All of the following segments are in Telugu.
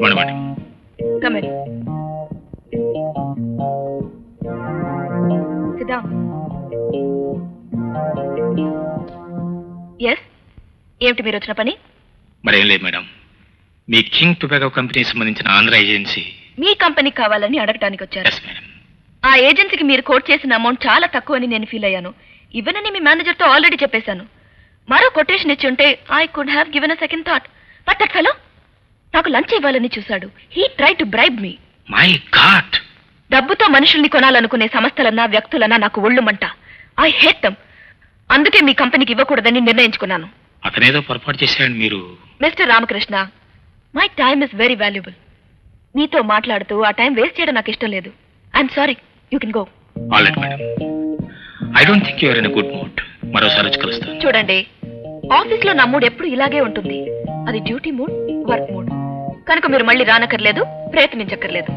Good morning madam. Come in. Sit down. Yes? ఏమిటి మీరు వచ్చిన పని? మరేం లేదు మేడం, మీ కింగ్ టొబాకో కంపెనీకి సంబంధించిన ఆంధ్ర ఏజెన్సీ మీ కంపెనీ కావాలని అడగటానికి వచ్చారు. Yes madam. ఆ ఏజెన్సీకి మీరు కోట్ చేసిన అమౌంట్ చాలా తక్కువ అని నేను ఫీల్ అయ్యాను. ఇవ్వనని మీ మేనేజర్తో ఆల్రెడీ చెప్పేశాను. మరో కొటేషన్ ఇచ్చి ఉంటే I could have given a second thought. But that fellow నాకు లంచ్ ఇవ్వాలని చూశాడు. He try to bribe me. My God! డబ్బుతో మనుషుల్ని కొనాలనుకునే సంస్థలన్నా వ్యక్తులన్నా నాకు ఒళ్ళుమంట. I hate dum. అందుకే మీ కంపెనీకి ఇవ్వకూడదని నిర్ణయించుకున్నాను. అతనేదో పొరపాటు చేశాడని మీరు... mister Ramakrishna, my time is very valuable. మీతో మాట్లాడుతూ ఆ టైం వేస్ట్ చేయడం నాకు ఇష్టం లేదు. I'm sorry, you can go. Alright madam, I don't think you're in good mood. మరోసారి వచ్చి కలుస్తాను. చూడండి, ఆఫీస్లో నా మూడ్ ఎప్పుడు ఇలాగే ఉంటుంది. అది డ్యూటీ మూడ్, వర్క్ మూడ్. కనుక మీరు మళ్ళీ రానక్కర్లేదు, ప్రయత్నించక్కర్లేదు.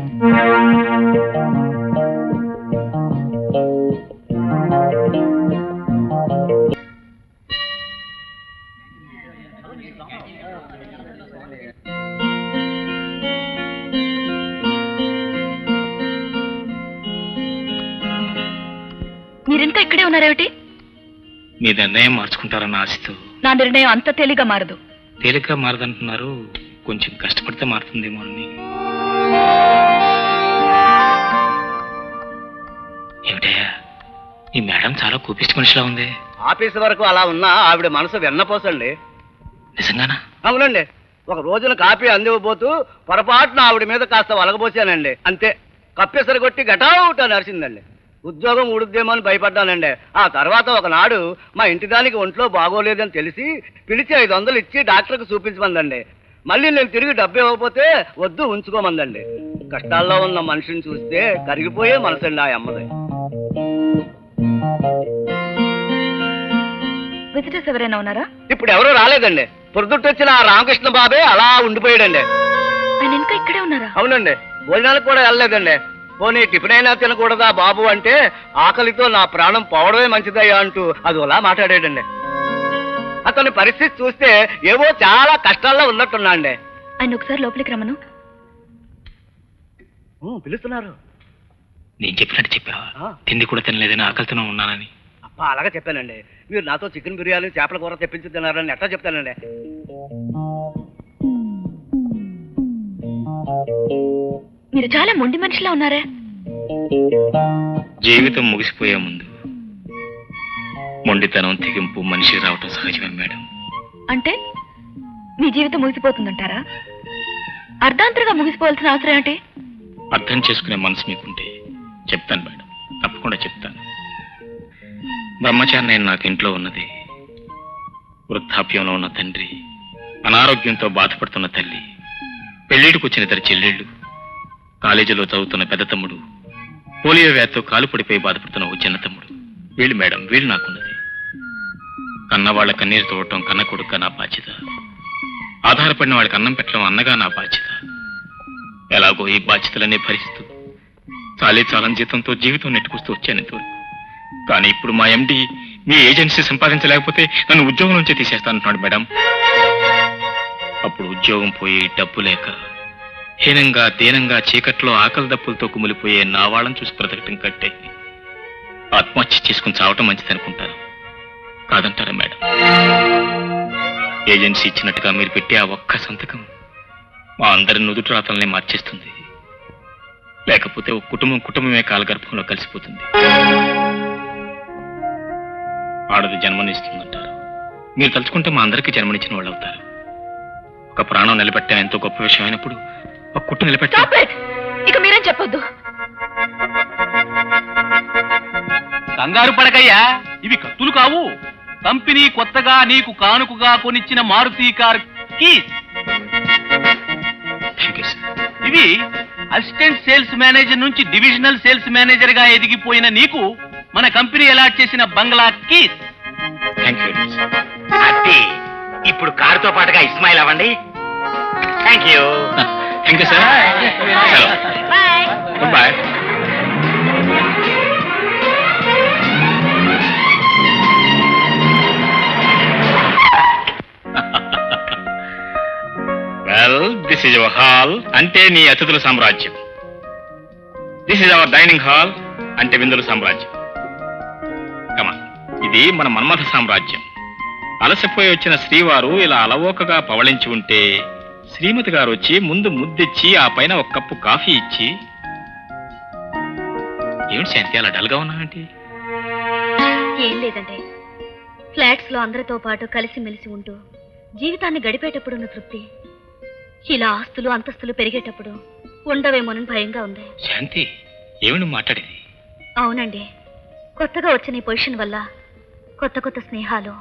మీరింకా ఇక్కడే ఉన్నారేమిటి? మీ నిర్ణయం మార్చుకుంటారన్న ఆశతో. నా నిర్ణయం అంత తేలిగ్గా మారదు. తేలిగ్గా మారదంటున్నారు, కొంచెం కష్టపడితే మారుతుందేమో అని. ఏమిటయ్యా, ఈ మేడం చాలా కోపిష్టి మనిషిలా ఉంది. ఆఫీస్ వరకు అలా ఉన్నా ఆవిడ మనసు వెన్నపోసండి. నిజంగానా? అవునండి. ఒక రోజున కాఫీ అందివ్వబోతూ పొరపాటున ఆవిడ మీద కాస్త వలగబోసానండి. అంతే, కప్పెసరు కొట్టి గటావుట నరిసిందండి. ఉద్యోగం ఊడుద్దేమో అని భయపడ్డానండి. ఆ తర్వాత ఒకనాడు మా ఇంటిదానికి ఒంట్లో బాగోలేదని తెలిసి పిలిచి 500 ఇచ్చి డాక్టర్కి చూపించమందండి. మళ్ళీ నేను తిరిగి డబ్బు ఇవ్వకపోతే వద్దు ఉంచుకోమందండి. కష్టాల్లో ఉన్న మనిషిని చూస్తే కరిగిపోయే మనసండి ఆ అమ్మది. విజిటర్స్ ఎవరైనా ఉన్నారా? ఇప్పుడు ఎవరూ రాలేదండి. పొద్దుటొచ్చిన ఆ రామకృష్ణ బాబే అలా ఉండిపోయాడండి. ఆయన ఇంకా ఇక్కడే ఉన్నారా? అవునండి, భోజనాలకు కూడా వెళ్ళలేదండి. పోనీ టిఫిన్ అయినా తినకూడదా బాబు అంటే ఆకలితో నా ప్రాణం పోవడమే మంచిదయ్యా అంటూ అది అలా మాట్లాడాడండి. అతని పరిస్థితి చూస్తే ఏవో చాలా కష్టాల్లో ఉన్నట్టున్నా అండి. ఆయన ఒకసారి లోపలికి రమ్మను. పిలుస్తున్నారు. నేను చెప్పినట్టు చెప్పావా? తిండి కూడా తినలేదని ఆకలితోనే ఉన్నానని. అబ్బా, అలాగే చెప్పానండి. మీరు నాతో చికెన్ బిర్యానీ చేపల కూర తెప్పించి తిన్నారని ఎట్లా చెప్తానండి? మీరు చాలా మొండి మనిషిలా ఉన్నారే. జీవితం ముగిసిపోయే ముందు మొండితనం తెగింపు మనిషికి రావటం సహజమే మేడం. అంటే మీ జీవితం ముగిసిపోతుందంటారా? అర్ధాంతరంగా ముగిసిపోవాల్సిన అవసరం ఏంటి? అర్థం చేసుకునే మనసు మీకుంటే చెప్తాను మేడం, తప్పకుండా చెప్తాను. బ్రహ్మచారి నేను నాకు ఇంట్లో ఉన్నది, వృద్ధాప్యంలో ఉన్న తండ్రి, అనారోగ్యంతో బాధపడుతున్న తల్లి, పెళ్లిడికి వచ్చిన ఇద్దరు చెల్లెళ్ళు, కాలేజీలో చదువుతున్న పెద్ద తమ్ముడు, పోలియో వ్యాధితో కాలు పడిపోయి బాధపడుతున్న ఓ చిన్న తమ్ముడు. వీళ్ళు మేడం, వీళ్ళు నాకున్నది. కన్నవాళ్ల కన్నీరు తోడటం కన్న కొడుకుగా నా బాధ్యత. ఆధారపడిన వాళ్ళకి అన్నం పెట్టడం అన్నగా నా బాధ్యత. ఎలాగో ఈ బాధ్యతలన్నీ భరిస్తూ చాలని జీతంతో జీవితం నెట్టుకొస్తూ వచ్చాను ఇంతవరకు. కానీ ఇప్పుడు మా ఎండి మీ ఏజెన్సీ సంపాదించలేకపోతే నన్ను ఉద్యోగం నుంచే తీసేస్తానంటున్నాడు మేడం. అప్పుడు ఉద్యోగం పోయి డబ్బు లేక హీనంగా దీనంగా చీకట్లో ఆకలి దప్పులతో కుమిలిపోయే నా వాళ్ళని చూసి బ్రతకటం కంటే ఆత్మహత్య చేసుకుని చావటం మంచిదనుకుంటారు. కాదంటారా మేడం? ఏజెన్సీ ఇచ్చినట్టుగా మీరు పెట్టే ఆ ఒక్క సంతకం మా అందరి నుదుటి రాతల్ని మార్చేస్తుంది. లేకపోతే ఒక కుటుంబమే కాలగర్భంలో కలిసిపోతుంది. ఆడది జన్మనిస్తుందంటారు. మీరు తలుచుకుంటే మా అందరికీ జన్మనిచ్చిన వాళ్ళు అవుతారు. ఒక ప్రాణం నిలబెట్టడం ఎంతో గొప్ప విషయం అయినప్పుడు ఒక కుట్టు నిలబెట్ట. ఇక మీరేం చెప్పొద్దు. కంగారు పడకయ్యా, ఇవి కత్తులు కావు. కంపెనీ కొత్తగా నీకు కానుకగా కొనిచ్చిన మారుతి కార్ కీస్. ఇవి అసిస్టెంట్ సేల్స్ మేనేజర్ నుంచి డివిజనల్ సేల్స్ మేనేజర్ గా ఎదిగిపోయిన నీకు మన కంపెనీ అలాట్ చేసిన బంగ్లా కీస్. ఇప్పుడు కారుతో పాటుగా ఇస్మాయిల్ అవ్వండి. Thank you. Thank you sir. Good bye. Well, this is your hall, అంటే నీ అతిథుల సామ్రాజ్యం. This is our dining hall, అంటే విందుల సామ్రాజ్యం. కమా, ఇది మన మన్మథ సామ్రాజ్యం. అలసిపోయి వచ్చిన శ్రీవారు ఇలా అలవోకగా పవళించి ఉంటే శ్రీమతి గారు వచ్చి ముందు ముద్దిచ్చి ఆ పైన ఒక కప్పు కాఫీ ఇచ్చి, ఏమిటి శాంతి అలా డల్గా ఉన్నానంటే? ఏం లేదండి, ఫ్లాట్స్ లో అందరితో పాటు కలిసిమెలిసి ఉంటూ జీవితాన్ని గడిపేటప్పుడున్న తృప్తి ఇలా ఆస్తులు అంతస్తులు పెరిగేటప్పుడు ఉండవేమోనని భయంగా ఉంది. శాంతి, ఏమిటి మాట్లాడేది? అవునండి, కొత్తగా వచ్చిన ఈ పొజిషన్ వల్ల కొత్త కొత్త స్నేహాలు,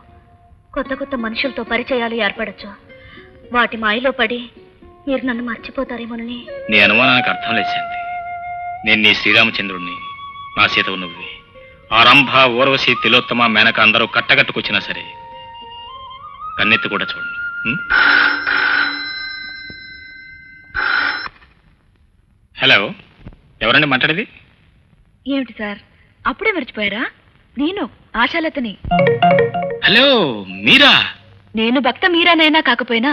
కొత్త కొత్త మనుషులతో పరిచయాలు ఏర్పడచ్చు. వాటి మాయలో పడి మీరు నన్ను మర్చిపోతారేమోనని. నీ అనుమానానికి అర్థం లేదు శాంతి. నేను నీ శ్రీరామచంద్రుడిని, నా సీతవు నువ్వే. ఆరంభ, ఊర్వశి, తిలోత్తమ, మేనక అందరూ కట్టగట్టుకొచ్చినా సరే కన్నెత్తి కూడా చూడండి. హలో, ఎవరండి మాట్లాడేది? ఏమిటి సార్, అప్పుడే మర్చిపోయారా? నేను ఆశాలతని. హలో, మీరా? నేను భక్త మీరానైనా కాకపోయినా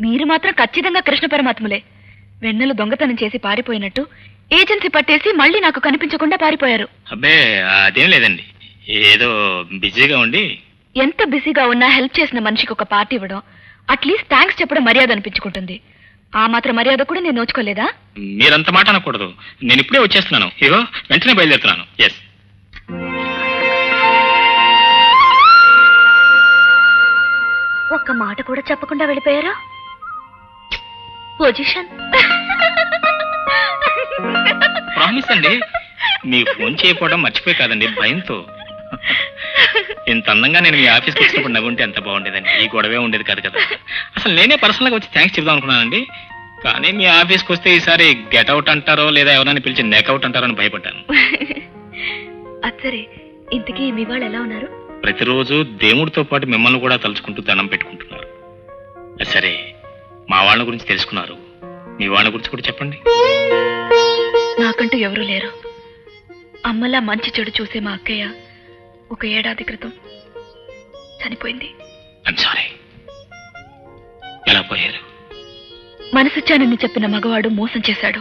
మీరు మాత్రం ఖచ్చితంగా కృష్ణ పరమాత్ములే. వెన్నెలు దొంగతనం చేసి పారిపోయినట్టు ఏజెన్సీ పట్టేసి మళ్ళీ నాకు కనిపించకుండా పారిపోయారు. అబ్బే, అదేం లేదండి, ఏదో బిజీగా ఉండి. ఎంత బిజీగా ఉన్నా హెల్ప్ చేసిన మనిషికి ఒక పార్టీ ఇవ్వడం, అట్లీస్ట్ థ్యాంక్స్ చెప్పడం మర్యాద అనిపించుకుంటుంది. ఆ మాత్రం మర్యాద కూడా నేను నోచుకోలేదా? మీరంత మాట అనకూడదు. నేను ఇప్పుడే వచ్చేస్తున్నాను. ఇగో వెంటనే బయలుదేరుతున్నాను. ఎస్. ఒక్క మాట కూడా చెప్పకుండా వెళ్ళిపోయారా? పొజిషన్ ప్రామిస్ అండి, మీ ఫోన్ చేయకపోవడం మర్చిపోయి కాదండి, భయంతో. ఇంత అందంగా నేను మీ ఆఫీస్కి వచ్చినప్పుడు నవ్వుంటే ఎంత బాగుండేదండి. ఈ గొడవే ఉండేది కాదు కదా. అసలు నేనే పర్సనల్గా వచ్చి థ్యాంక్స్ చెప్దాం అనుకున్నానండి. కానీ మీ ఆఫీస్కి వస్తే ఈసారి గెట్అవుట్ అంటారో లేదా ఎవరైనా పిలిచి నెక్అవుట్ అంటారో అని భయపడ్డాను. అచ్చరే, ఇంతకీ మీ వాళ్ళు ఎలా ఉన్నారు? ప్రతిరోజు దేవుడితో పాటు మిమ్మల్ని కూడా తలుచుకుంటూ దండం పెట్టుకుంటున్నారు. సరే, మా వాళ్ళ గురించి తెలుసుకున్నారు, మీ వాళ్ళ గురించి కూడా చెప్పండి. నాకంటూ ఎవరూ లేరు. అమ్మలా మంచి చెడు చూసే మా అక్కయ్య 1 ఏడాది క్రితం చనిపోయింది. I'm sorry. ఎలా పోయారు? మనసుచ్చానని చెప్పిన మగవాడు మోసం చేశాడు.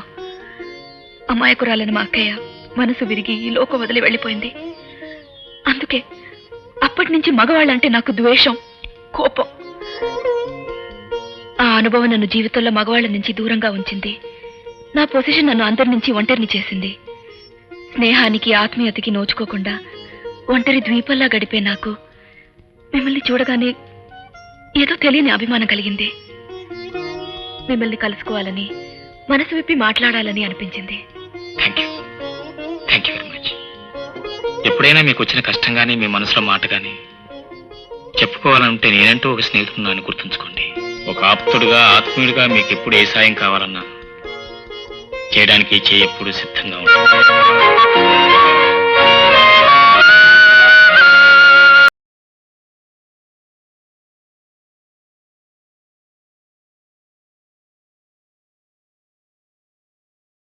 అమాయకురాలని మా అక్కయ్య మనసు విరిగి ఈ లోకం వదిలి వెళ్ళిపోయింది. అందుకే అప్పటి నుంచి మగవాళ్ళంటే నాకు ద్వేషం, కోపం. ఆ అనుభవం నన్ను జీవితంలో మగవాళ్ళ నుంచి దూరంగా ఉంచింది. నా పొజిషన్ నన్ను అందరి నుంచి ఒంటరిని చేసింది. స్నేహానికి, ఆత్మీయతకి నోచుకోకుండా ఒంటరి ద్వీపంలా గడిపే నాకు మిమ్మల్ని చూడగానే ఏదో తెలియని అభిమానం కలిగింది. మిమ్మల్ని కలుసుకోవాలని, మనసు విప్పి మాట్లాడాలని అనిపించింది. Thank you very much. ఎప్పుడైనా మీకు వచ్చిన కష్టం కానీ, మీ మనసులో మాట కానీ చెప్పుకోవాలంటే నేనంటూ ఒక స్నేహితుడిని గుర్తుంచుకోండి. ఒక ఆప్తుడుగా, ఆత్మీయుడిగా మీకు ఎప్పుడు ఏ సాయం కావాలన్నా చేయడానికి ఎప్పుడు సిద్ధంగా ఉంటాను.